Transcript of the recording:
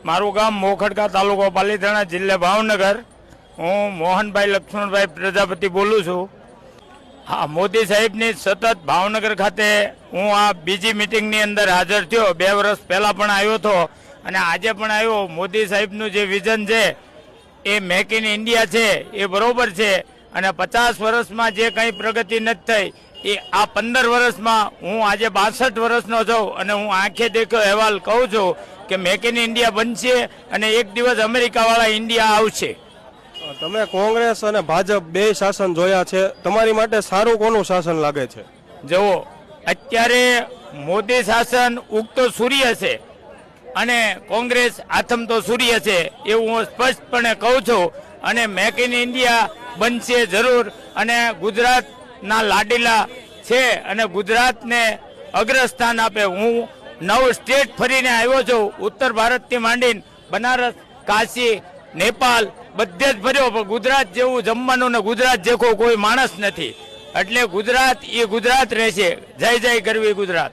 મારું ગામ મોખડકા, તાલુકો પાલીતાણા, જિલ્લા ભાવનગર. હું મોહનભાઈ લક્ષ્મણભાઈ પ્રજાપતિ બોલું છું. હા, મોદી સાહેબની સતત ભાવનગર ખાતે હું આ બીજી મિટિંગની અંદર હાજર થયો. 2 વર્ષ પહેલાં પણ આવ્યો હતો અને આજે પણ આવ્યો. મોદી સાહેબનું જે વિઝન છે એ મેક ઇન ઇન્ડિયા છે એ બરોબર છે અને 50 વર્ષમાં જે કંઈ પ્રગતિ નથી થઈ એ આ 15 વર્ષમાં હું આજે 62 વર્ષનો છું અને હું આંખે દેખ્યો અહેવાલ કહું છું કે મેક ઇન ઇન્ડિયા બનશે અને એક દિવસ અમેરિકાવાળા ઇન્ડિયા આવશે. તમે કોંગ્રેસ અને ભાજપ બે શાસન જોયા છે, તમારી માટે સારું કોનું શાસન લાગે છે? જુઓ, અત્યારે મોદી શાસન ઉગતો સૂર્ય છે અને કોંગ્રેસ આથમતો સૂર્ય છે એવું હું સ્પષ્ટપણે કહું છું. અને મેક ઇન ઇન્ડિયા બનશે જરૂર અને ગુજરાતના લાડીલા છે અને ગુજરાતને અગ્રસ્થાન આપે. હું 9 સ્ટેટ ફરીને આવ્યો છું, ઉત્તર ભારતથી માંડીને બનારસ, કાશી, નેપાળ બધે જ ફર્યો, પણ ગુજરાત જેવું જમવાનું ને ગુજરાત જેવો કોઈ માણસ નથી. એટલે ગુજરાત એ ગુજરાત રહેશે. જય જય ગરવી ગુજરાત.